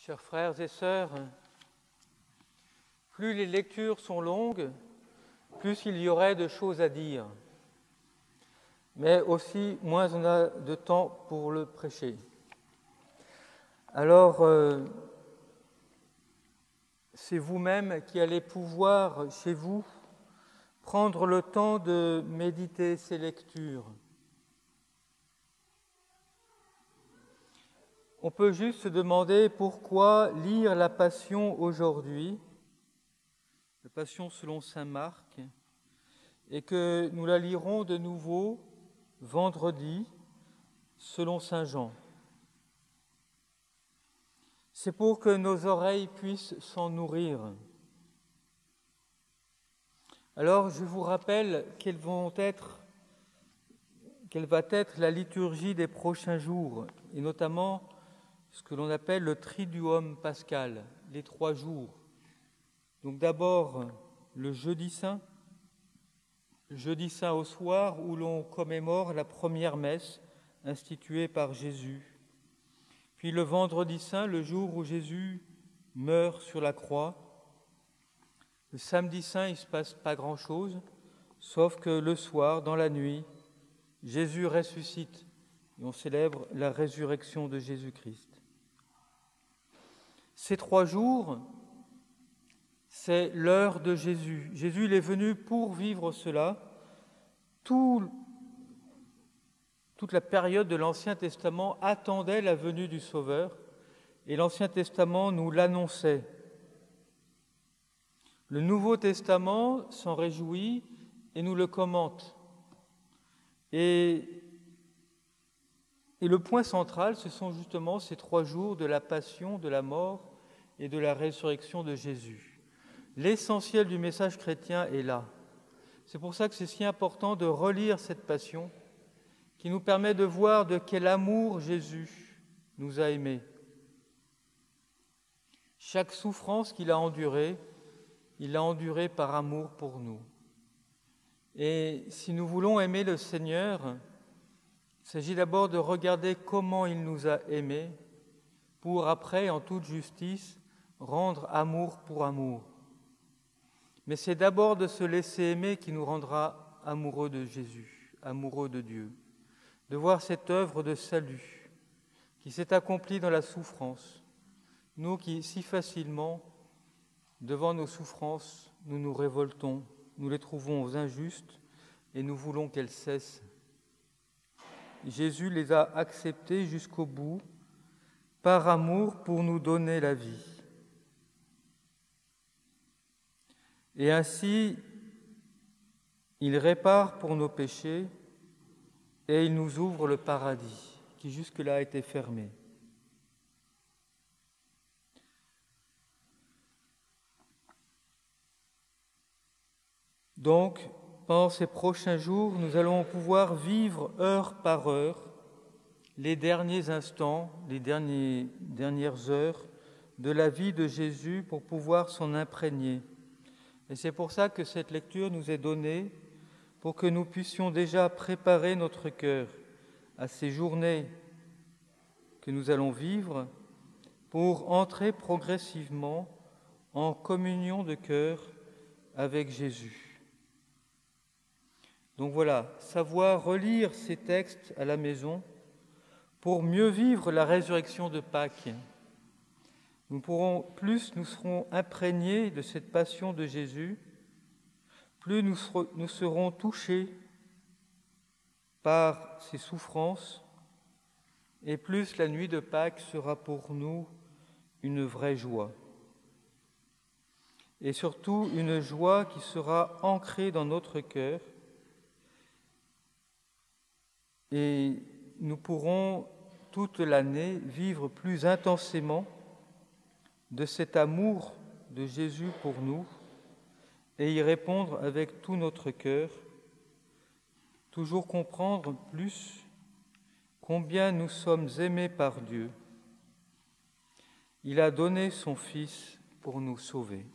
Chers frères et sœurs, plus les lectures sont longues, plus il y aurait de choses à dire, mais aussi moins on a de temps pour le prêcher. Alors, c'est vous-même qui allez pouvoir, chez vous, prendre le temps de méditer ces lectures. On peut juste se demander pourquoi lire la Passion aujourd'hui, la Passion selon saint Marc, et que nous la lirons de nouveau vendredi selon saint Jean. C'est pour que nos oreilles puissent s'en nourrir. Alors, je vous rappelle quelle va être la liturgie des prochains jours, et notamment ce que l'on appelle le Triduum pascal, les 3 jours. Donc d'abord, le jeudi saint au soir, où l'on commémore la première messe instituée par Jésus. Puis le vendredi saint, le jour où Jésus meurt sur la croix. Le samedi saint, il ne se passe pas grand-chose, sauf que le soir, dans la nuit, Jésus ressuscite et on célèbre la résurrection de Jésus-Christ. Ces 3 jours, c'est l'heure de Jésus. Jésus, il est venu pour vivre cela. Toute la période de l'Ancien Testament attendait la venue du Sauveur et l'Ancien Testament nous l'annonçait. Le Nouveau Testament s'en réjouit et nous le commente. Et le point central, ce sont justement ces 3 jours de la passion, de la mort et de la résurrection de Jésus. L'essentiel du message chrétien est là. C'est pour ça que c'est si important de relire cette passion qui nous permet de voir de quel amour Jésus nous a aimés. Chaque souffrance qu'il a endurée, il l'a endurée par amour pour nous. Et si nous voulons aimer le Seigneur, il s'agit d'abord de regarder comment il nous a aimés pour après, en toute justice, rendre amour pour amour. Mais c'est d'abord de se laisser aimer qui nous rendra amoureux de Jésus, amoureux de Dieu, de voir cette œuvre de salut qui s'est accomplie dans la souffrance. Nous qui, si facilement, devant nos souffrances, nous nous révoltons, nous les trouvons injustes et nous voulons qu'elles cessent. Jésus les a acceptées jusqu'au bout, par amour pour nous donner la vie. Et ainsi, il répare pour nos péchés et il nous ouvre le paradis qui jusque-là était fermé. Donc, pendant ces prochains jours, nous allons pouvoir vivre heure par heure les derniers instants, les dernières heures de la vie de Jésus pour pouvoir s'en imprégner. Et c'est pour ça que cette lecture nous est donnée, pour que nous puissions déjà préparer notre cœur à ces journées que nous allons vivre, pour entrer progressivement en communion de cœur avec Jésus. Donc voilà, savoir relire ces textes à la maison pour mieux vivre la résurrection de Pâques. Plus nous serons imprégnés de cette passion de Jésus, plus nous serons touchés par ses souffrances, et plus la nuit de Pâques sera pour nous une vraie joie. Et surtout une joie qui sera ancrée dans notre cœur, et nous pourrons toute l'année vivre plus intensément de cet amour de Jésus pour nous et y répondre avec tout notre cœur, toujours comprendre plus combien nous sommes aimés par Dieu. Il a donné son Fils pour nous sauver.